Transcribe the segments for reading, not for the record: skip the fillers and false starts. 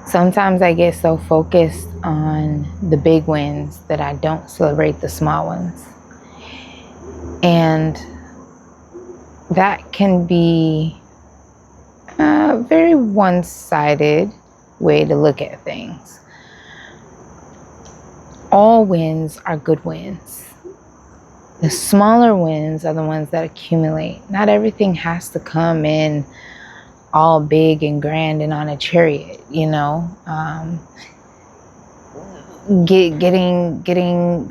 Sometimes I get so focused on the big wins that I don't celebrate the small ones. And that can be a very one-sided way to look at things. All wins are good wins. The smaller wins are the ones that accumulate. Not everything has to come in all big and grand and on a chariot, getting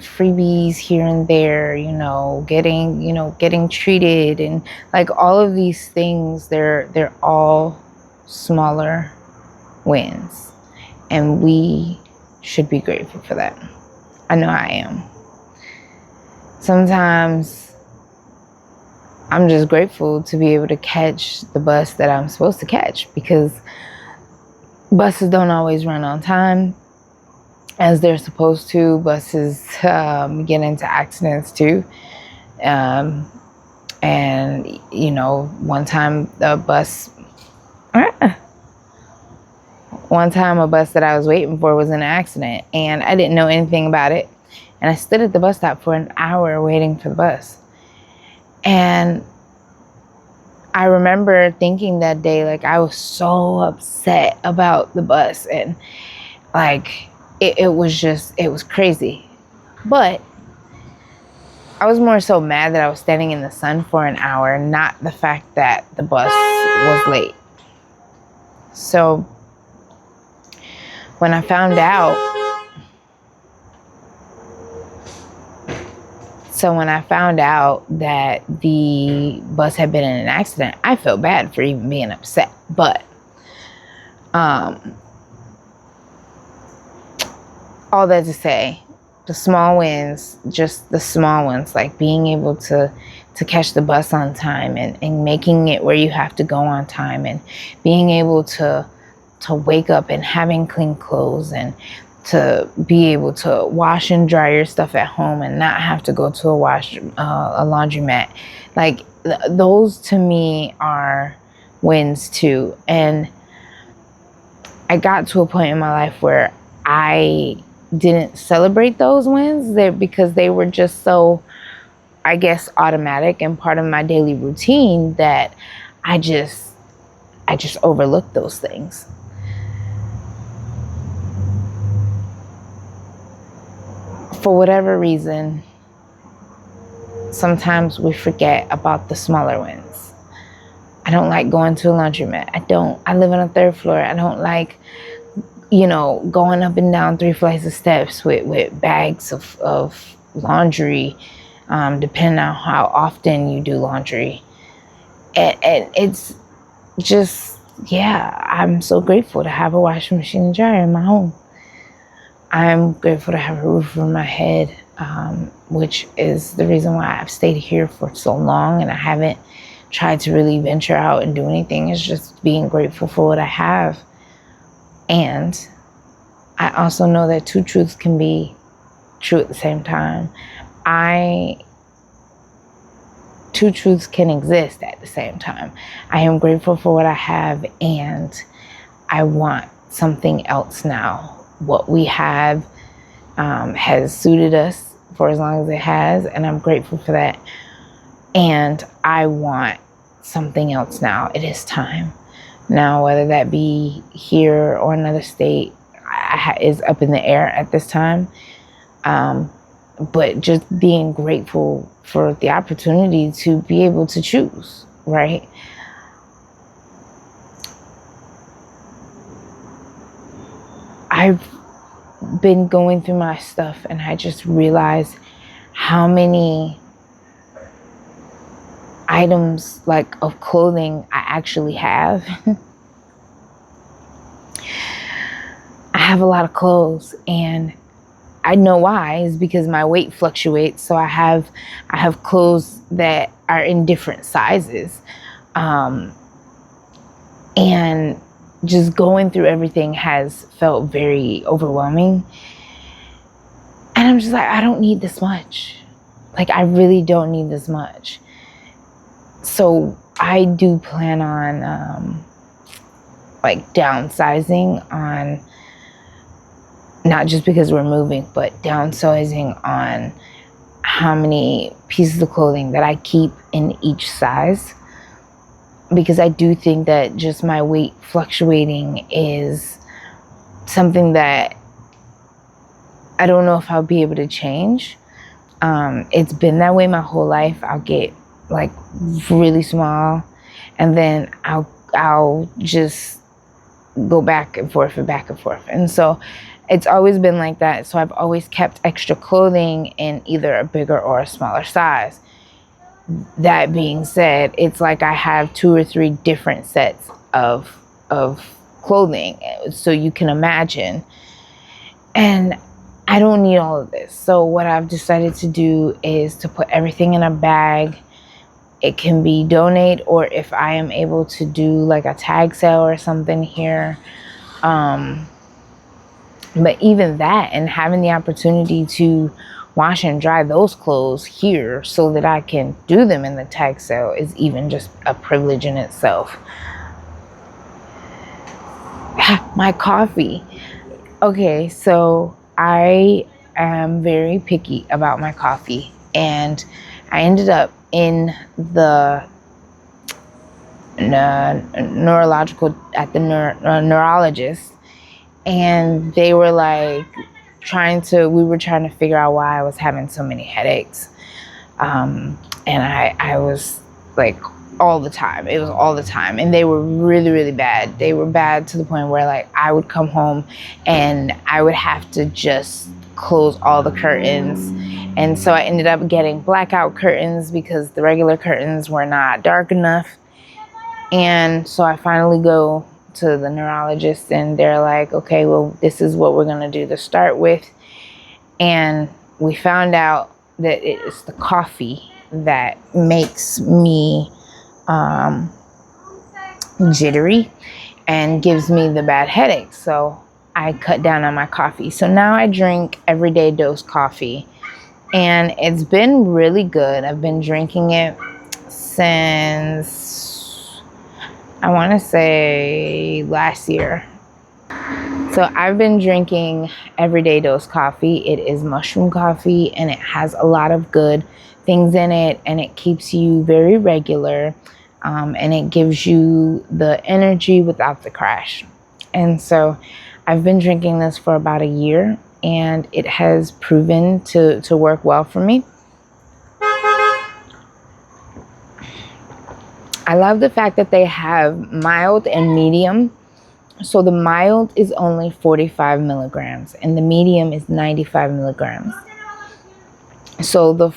freebies here and there, getting treated, and like all of these things, they're all smaller wins, and we should be grateful for that. I know I am. Sometimes I'm just grateful to be able to catch the bus that I'm supposed to catch, because buses don't always run on time as they're supposed to. Buses get into accidents too. And, one time a bus that I was waiting for was in an accident, and I didn't know anything about it. And I stood at the bus stop for an hour waiting for the bus. And I remember thinking that day, like, I was so upset about the bus, and like, it was crazy. But I was more so mad that I was standing in the sun for an hour, not the fact that the bus was late. So when I found out that the bus had been in an accident, I felt bad for even being upset. But all that to say, the small wins, just the small ones, like being able to catch the bus on time, and making it where you have to go on time, and being able to wake up and having clean clothes, and to be able to wash and dry your stuff at home and not have to go to a laundromat. Like, those to me are wins too. And I got to a point in my life where I didn't celebrate those wins there, because they were just so, I guess, automatic and part of my daily routine, that I just overlooked those things. For whatever reason, sometimes we forget about the smaller wins. I don't like going to a laundromat. I live on a third floor. I don't like, going up and down 3 flights of steps with bags of laundry, depending on how often you do laundry. And it's just, I'm so grateful to have a washing machine and dryer in my home. I'm grateful to have a roof over my head, which is the reason why I've stayed here for so long, and I haven't tried to really venture out and do anything. It's just being grateful for what I have. And I also know that two truths can be true at the same time. Two truths can exist at the same time. I am grateful for what I have, and I want something else now. What we have has suited us for as long as it has, and I'm grateful for that. And I want something else now. It is time. Now, whether that be here or another state, is up in the air at this time. But just being grateful for the opportunity to be able to choose, right? I've been going through my stuff, and I just realized how many items, like, of clothing I actually have. I have a lot of clothes, and I know why. Is because my weight fluctuates. So I have clothes that are in different sizes, and just going through everything has felt very overwhelming. And I'm just like, I don't need this much. Like, I really don't need this much. So I do plan on like downsizing on, not just because we're moving, but downsizing on how many pieces of clothing that I keep in each size. Because I do think that just my weight fluctuating is something that I don't know if I'll be able to change. It's been that way my whole life. I'll get like really small, and then I'll just go back and forth and back and forth. And so it's always been like that. So I've always kept extra clothing in either a bigger or a smaller size. That being said, it's like I have 2 or 3 different sets of clothing, so you can imagine. And I don't need all of this. So what I've decided to do is to put everything in a bag. It can be donate, or if I am able to do like a tag sale or something here. But even that, and having the opportunity to wash and dry those clothes here so that I can do them in the tag sale is even just a privilege in itself. My coffee. Okay, so I am very picky about my coffee, and I ended up in the neurologist, and they were like we were trying to figure out why I was having so many headaches. And I was like, all the time. It was all the time. And they were really, really bad. They were bad to the point where like I would come home and I would have to just close all the curtains. And so I ended up getting blackout curtains because the regular curtains were not dark enough. And so I finally go to the neurologist, and they're like, okay, well, this is what we're going to do to start with. And we found out that it is the coffee that makes me jittery and gives me the bad headaches. So I cut down on my coffee. So now I drink everyday dose coffee, and it's been really good. I've been drinking it since, I want to say, last year. So I've been drinking everyday dose coffee. It is mushroom coffee, and it has a lot of good things in it, and it keeps you very regular, and it gives you the energy without the crash. And so I've been drinking this for about a year, and it has proven to work well for me. I love the fact that they have mild and medium. So the mild is only 45 milligrams and the medium is 95 milligrams. So the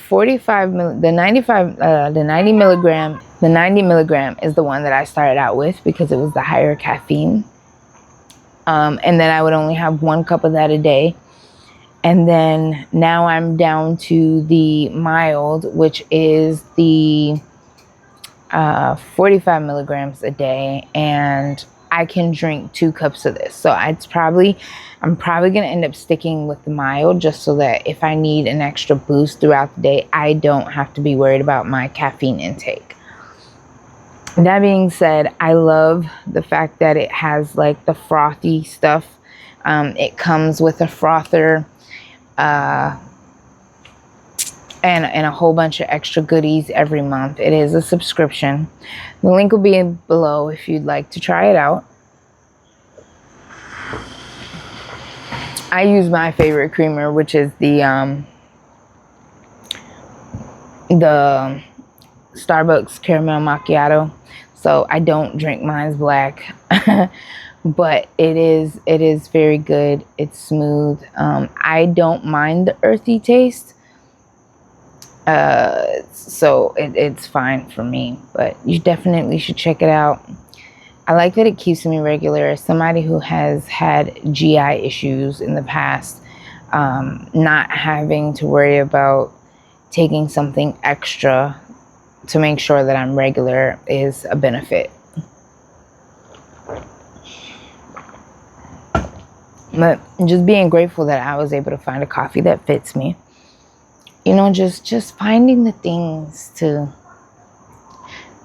90 milligram is the one that I started out with because it was the higher caffeine. And then I would only have 1 cup of that a day. And then now I'm down to the mild, which is the 45 milligrams a day, and I can drink 2 cups of this. So I'm probably going to end up sticking with the mild, just so that if I need an extra boost throughout the day, I don't have to be worried about my caffeine intake. That being said, I love the fact that it has like the frothy stuff. It comes with a frother, and a whole bunch of extra goodies every month. It is a subscription. The link will be below if you'd like to try it out. I use my favorite creamer, which is the Starbucks caramel macchiato. So I don't drink mine's black, but it is very good. It's smooth. I don't mind the earthy taste. So it's fine for me, but you definitely should check it out. I like that it keeps me regular. As somebody who has had GI issues in the past, not having to worry about taking something extra to make sure that I'm regular is a benefit. But just being grateful that I was able to find a coffee that fits me. You know, just finding the things to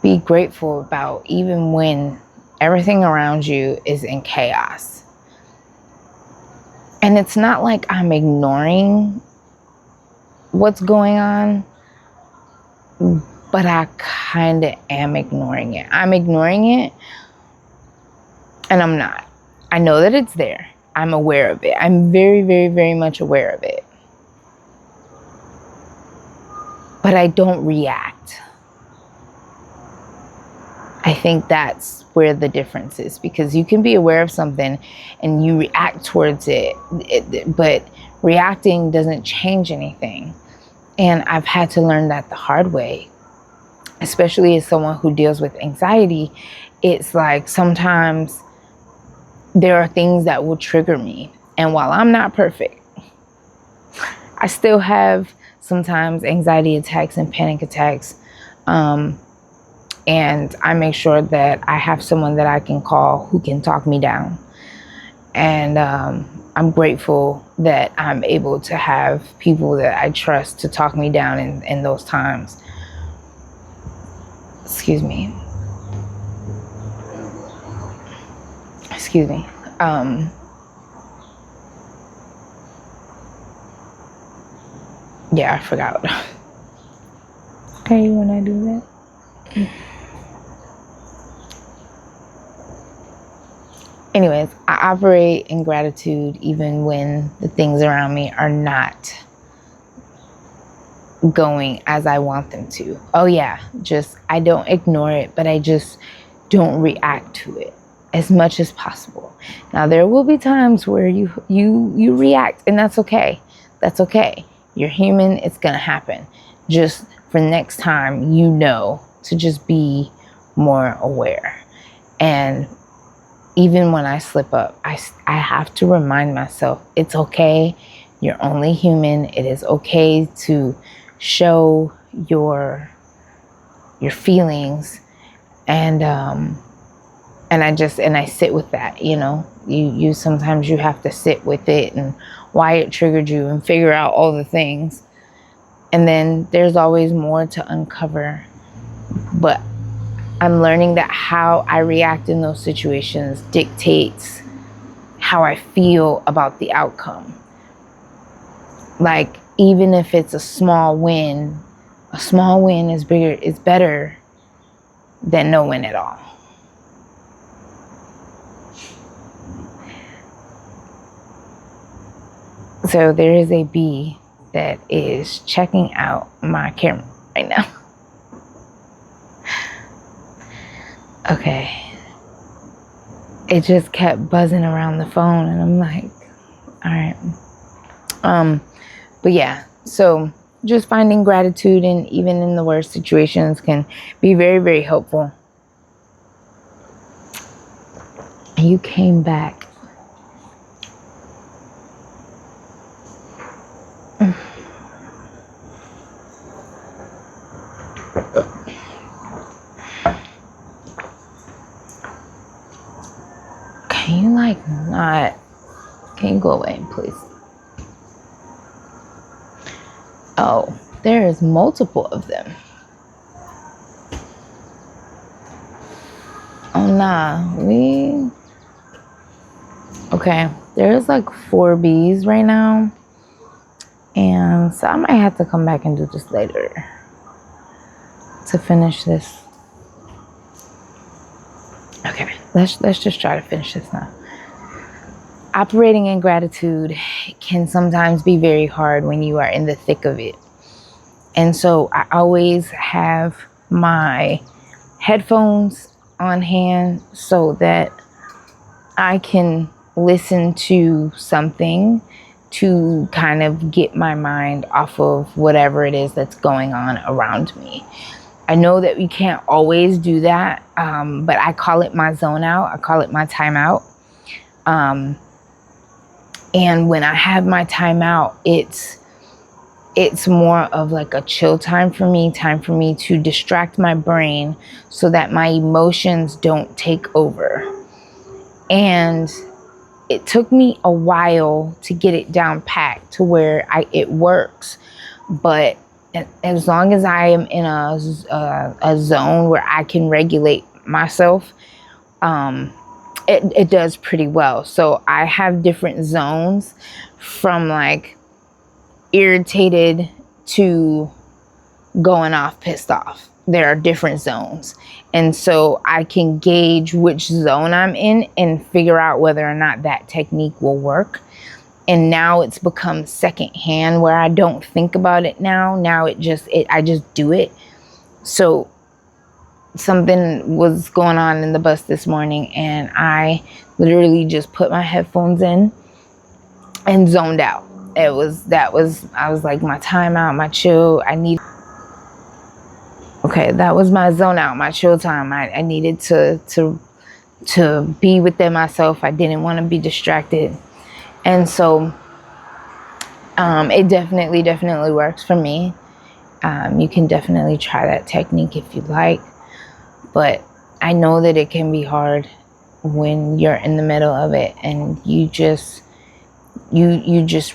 be grateful about, even when Everything around you is in chaos. And it's not like I'm ignoring what's going on, but I kind of am ignoring it. I'm ignoring it, and I'm not. I know that it's there. I'm aware of it. I'm very, very, very much aware of it. But I don't react. I think that's where the difference is, because you can be aware of something and you react towards it, but reacting doesn't change anything. And I've had to learn that the hard way, especially as someone who deals with anxiety. It's like sometimes there are things that will trigger me. And while I'm not perfect, I still have sometimes anxiety attacks and panic attacks. And I make sure that I have someone that I can call who can talk me down. And I'm grateful that I'm able to have people that I trust to talk me down in those times. Excuse me. Yeah, I forgot. Okay, when I do that. Anyways, I operate in gratitude even when the things around me are not going as I want them to. Oh yeah, I don't ignore it, but I just don't react to it as much as possible. Now there will be times where you react, and that's okay. That's okay. You're human, it's gonna happen. Just for next time, to just be more aware. And even when I slip up, I have to remind myself, it's okay. You're only human. It is okay to show your feelings, and I sit with that. You sometimes you have to sit with it and why it triggered you and figure out all the things. And then there's always more to uncover. But I'm learning that how I react in those situations dictates how I feel about the outcome. Like, even if it's a small win is better than no win at all. So there is a bee that is checking out my camera right now. Okay. It just kept buzzing around the phone, and I'm like, all right. But yeah, so just finding gratitude, and even in the worst situations, can be very, very helpful. And you came back. Can you go away, please? Oh, there is multiple of them. Oh, nah, okay, there's like 4 bees right now. And so I might have to come back and do this later to finish this. Okay, let's just try to finish this now. Operating in gratitude can sometimes be very hard when you are in the thick of it. And so I always have my headphones on hand so that I can listen to something to kind of get my mind off of whatever it is that's going on around me. I know that we can't always do that, but I call it my zone out. I call it my timeout. And when I have my time out, it's more of like a chill time for me to distract my brain so that my emotions don't take over. And it took me a while to get it down packed to where it works. But as long as I am in a zone where I can regulate myself, it does pretty well. So I have different zones, from like irritated to going off pissed off. There are different zones, and so I can gauge which zone I'm in and figure out whether or not that technique will work. And now it's become secondhand, where I don't think about it now. I just do it. So something was going on in the bus this morning, and I literally just put my headphones in and zoned out. I was like, my time out, my chill. That was my zone out, my chill time. I needed to be within myself. I didn't want to be distracted. And so it definitely works for me. You can definitely try that technique if you like. But I know that it can be hard when you're in the middle of it and you just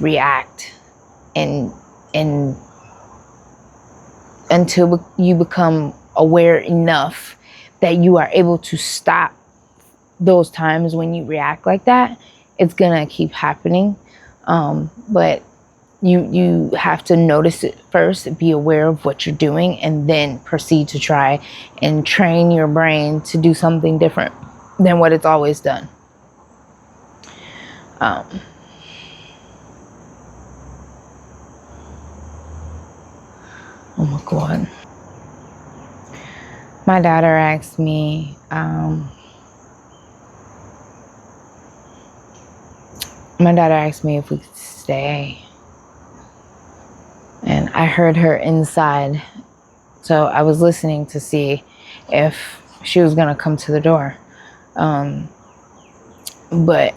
react and until you become aware enough that you are able to stop those times when you react like that. It's gonna keep happening. But you have to notice it first, be aware of what you're doing, and then proceed to try and train your brain to do something different than what it's always done. Oh my God. My daughter asked me, if we could stay. And I heard her inside. So I was listening to see if she was going to come to the door. But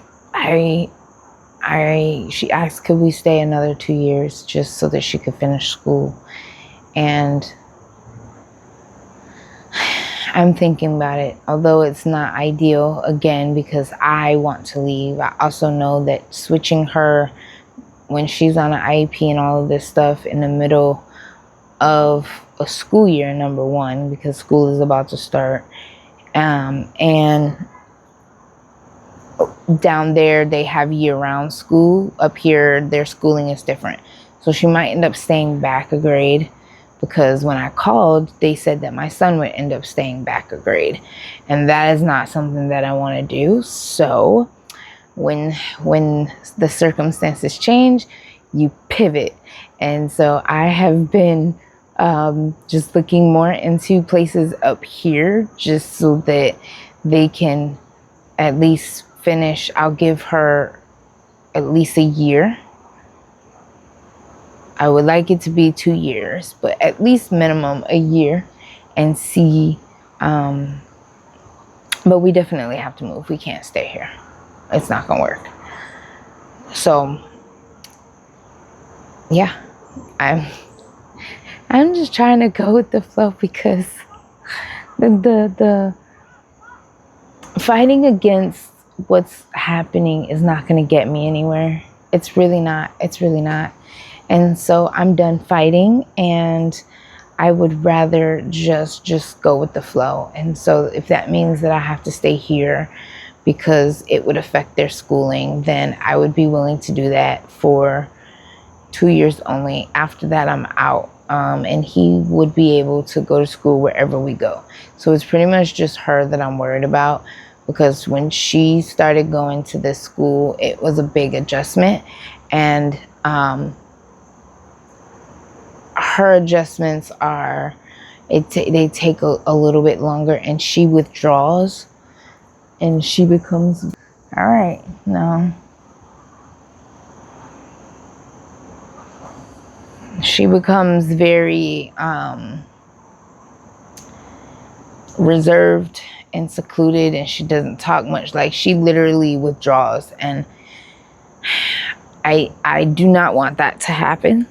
she asked, could we stay another 2 years just so that she could finish school? And I'm thinking about it, although it's not ideal, again, because I want to leave. I also know that switching her when she's on an IEP and all of this stuff in the middle of a school year, number one, because school is about to start. And down there, they have year-round school. Up here, their schooling is different. So she might end up staying back a grade, because when I called, they said that my son would end up staying back a grade. And that is not something that I want to do. So when the circumstances change, you pivot. And so I have been just looking more into places up here, just so that they can at least finish. I'll give her at least a year. I would like it to be 2 years, but at least minimum a year, and see. But we definitely have to move. We can't stay here. It's not gonna work. So yeah, I'm just trying to go with the flow, because the fighting against what's happening is not going to get me anywhere. It's really not. And so I'm done fighting, and I would rather just go with the flow. And so if that means that I have to stay here because it would affect their schooling, then I would be willing to do that for 2 years only. After that, I'm out. And he would be able to go to school wherever we go. So it's pretty much just her that I'm worried about, because when she started going to this school, it was a big adjustment. And her adjustments are, they take a little bit longer, and she withdraws, and she becomes, all right, no. She becomes very reserved and secluded, and she doesn't talk much. Like, she literally withdraws, and I do not want that to happen.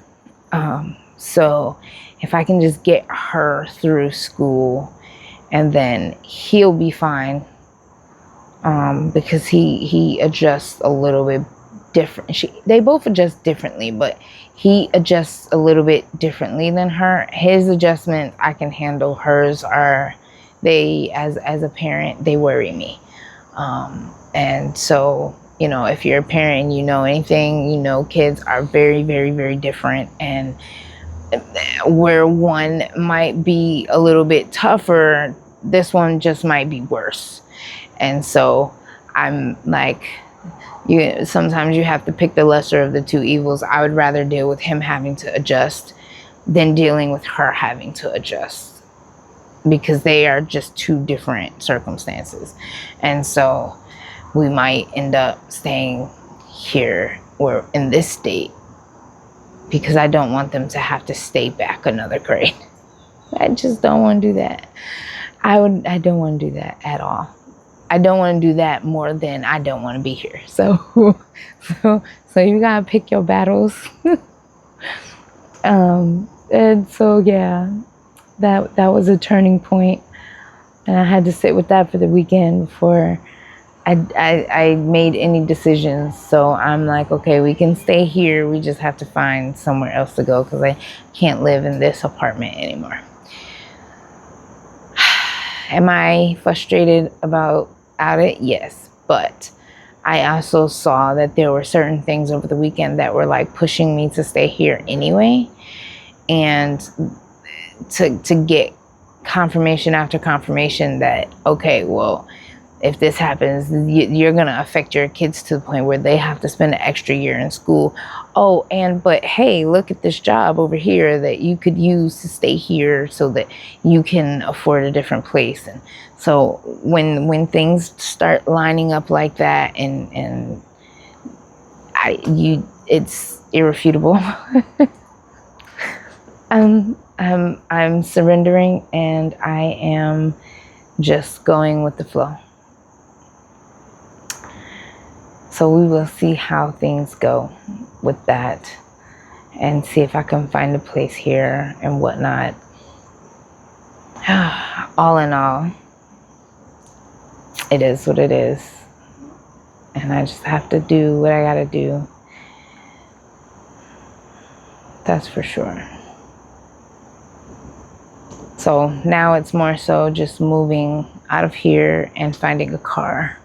So if I can just get her through school, and then he'll be fine, because he adjusts a little bit different. They both adjust differently, but he adjusts a little bit differently than her. His adjustments I can handle. Hers are, they, as a parent, they worry me. And so, you know, if you're a parent and you know anything, you know kids are very, very, very different. And where one might be a little bit tougher, this one just might be worse. And so I'm like, sometimes you have to pick the lesser of the two evils. I would rather deal with him having to adjust than dealing with her having to adjust, because they are just two different circumstances. And so we might end up staying here or in this state because I don't want them to have to stay back another grade. I just don't want to do that. I don't want to do that at all. I don't want to do that more than I don't want to be here. So you gotta pick your battles. And so yeah, that was a turning point, and I had to sit with that for the weekend before I made any decisions. So I'm like, okay, we can stay here. We just have to find somewhere else to go because I can't live in this apartment anymore. Am I frustrated about it? Yes, but I also saw that there were certain things over the weekend that were like pushing me to stay here anyway, and to get confirmation after confirmation that, okay, well, if this happens, you're going to affect your kids to the point where they have to spend an extra year in school. Oh, but hey, look at this job over here that you could use to stay here so that you can afford a different place. And so when things start lining up like that, and it's irrefutable. I'm surrendering, and I am just going with the flow. So we will see how things go with that, and see if I can find a place here and whatnot. All in all, it is what it is, and I just have to do what I gotta do. That's for sure. So now it's more so just moving out of here and finding a car.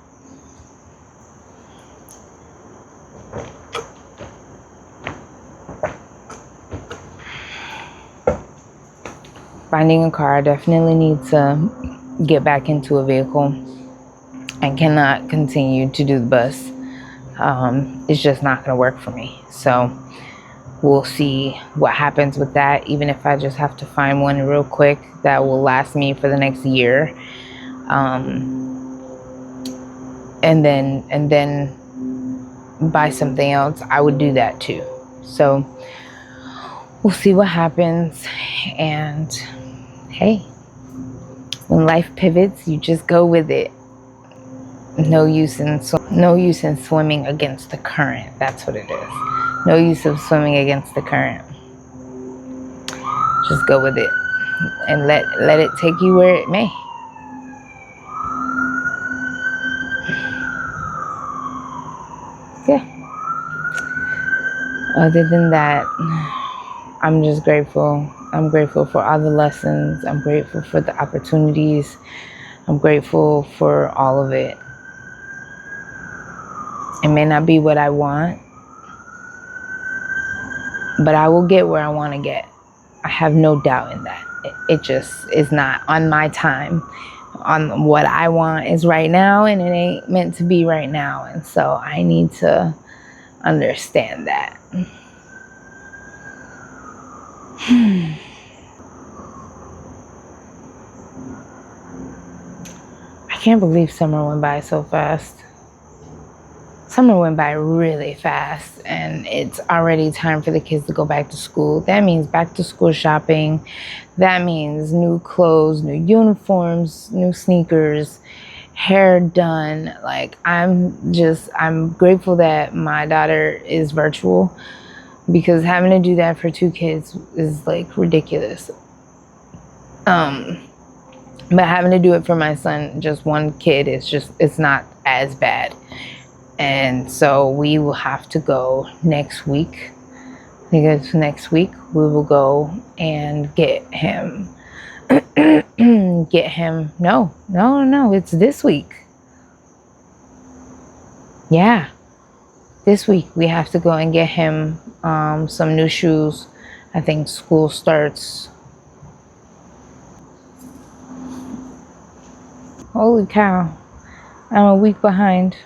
Finding a car. I definitely need to get back into a vehicle. I cannot continue to do the bus. It's just not going to work for me. So we'll see what happens with that. Even if I just have to find one real quick that will last me for the next year, and then buy something else, I would do that too. So we'll see what happens. And hey, when life pivots, you just go with it. No use in swimming against the current. That's what it is. No use of swimming against the current. Just go with it and let it take you where it may. Yeah. Other than that, I'm just grateful. I'm grateful for all the lessons. I'm grateful for the opportunities. I'm grateful for all of it. It may not be what I want, but I will get where I want to get. I have no doubt in that. It just is not on my time. On what I want is right now, and it ain't meant to be right now. And so I need to understand that. I can't believe summer went by so fast. Summer went by really fast, and it's already time for the kids to go back to school. That means back to school shopping. That means new clothes, new uniforms, new sneakers, hair done. Like, I'm grateful that my daughter is virtual, because having to do that for two kids is like ridiculous. But having to do it for my son, just one kid, it's not as bad. And so we will have to go next week. I think it's next week. We will go and get him. No, it's this week. yeah, this week we have to go and get him some new shoes. I think school starts. Holy cow, I'm a week behind.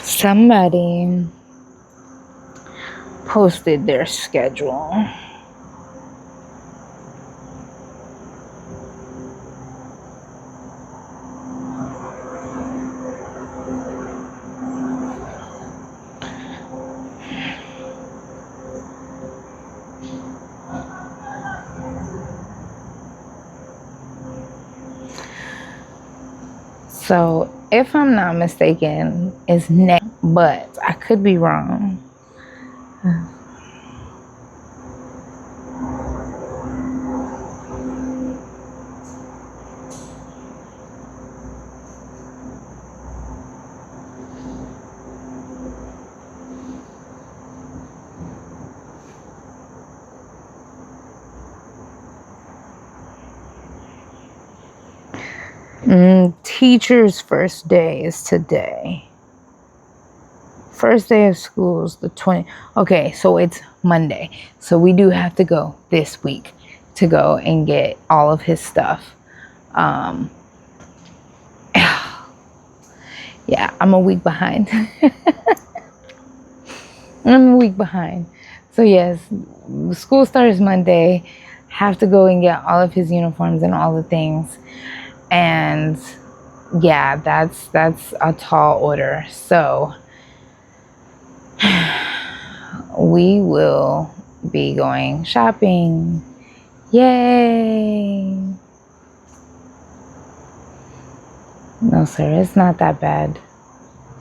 Somebody posted their schedule. So, if I'm not mistaken, it's next, but I could be wrong. Teacher's first day is today. First day of school is the 20th. Okay, so it's Monday. So we do have to go this week to go and get all of his stuff. Yeah, I'm a week behind. I'm a week behind. So yes, school starts Monday. Have to go and get all of his uniforms and all the things. And yeah, that's a tall order. So we will be going shopping. Yay! No, sir, it's not that bad.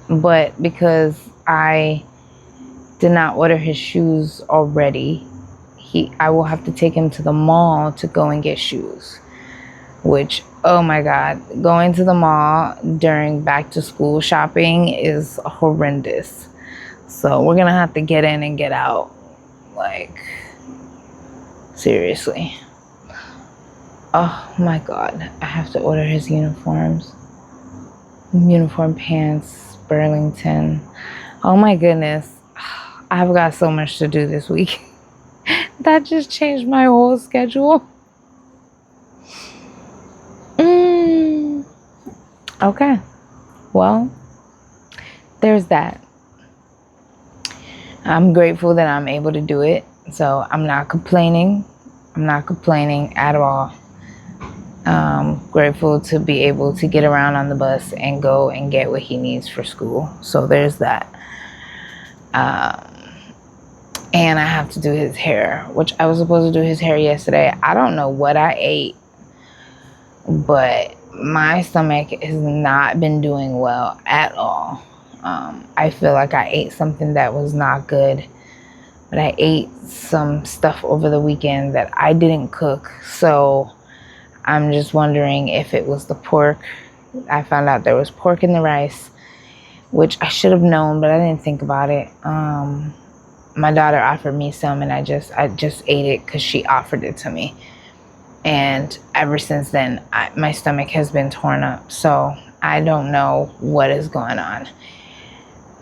But because I did not order his shoes already, I will have to take him to the mall to go and get shoes. Which, oh my God, going to the mall during back to school shopping is horrendous. So we're gonna have to get in and get out. Like, seriously. Oh my God, I have to order his uniforms. Uniform pants, Burlington. Oh my goodness. I've got so much to do this week. That just changed my whole schedule. Okay. Well, there's that. I'm grateful that I'm able to do it. So I'm not complaining. I'm not complaining at all. Grateful to be able to get around on the bus and go and get what he needs for school. So there's that. And I have to do his hair, which I was supposed to do his hair yesterday. I don't know what I ate, but my stomach has not been doing well at all. I feel like I ate something that was not good, but I ate some stuff over the weekend that I didn't cook. So I'm just wondering if it was the pork. I found out there was pork in the rice, which I should have known, but I didn't think about it. My daughter offered me some, and I just ate it because she offered it to me. And ever since then, my stomach has been torn up. So I don't know what is going on.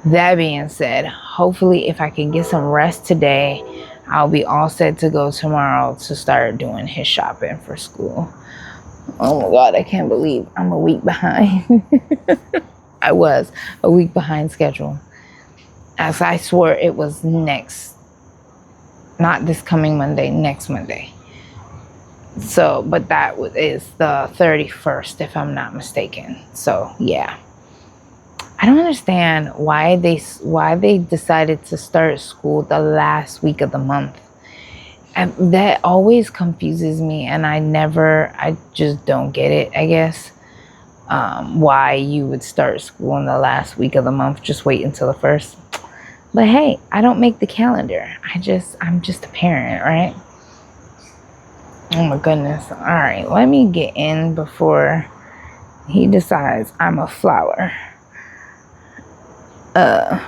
That being said, hopefully if I can get some rest today, I'll be all set to go tomorrow to start doing his shopping for school. Oh my God, I can't believe I'm a week behind. I was a week behind schedule. As I swore it was not this coming Monday, next Monday. So, but that is the 31st, if I'm not mistaken. So, yeah. I don't understand why they decided to start school the last week of the month. And that always confuses me, and I just don't get it, I guess. Why you would start school in the last week of the month. Just wait until the first. But hey, I don't make the calendar. I'm just a parent, right? Oh my goodness. All right, let me get in before he decides I'm a flower.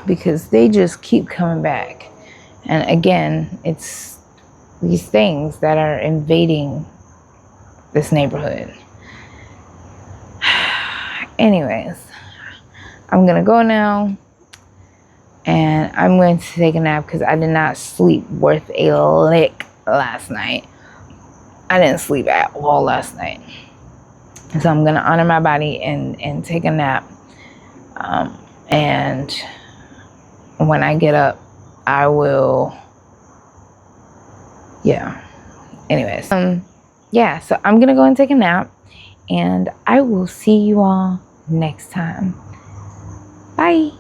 Because they just keep coming back. And again, it's these things that are invading this neighborhood. Anyways, I'm gonna go now, and I'm going to take a nap because I did not sleep worth a lick last night. I didn't sleep at all last night. So I'm gonna honor my body and take a nap. And when I get up, I will, yeah. Anyways, yeah, so I'm gonna go and take a nap, and I will see you all next time. Bye.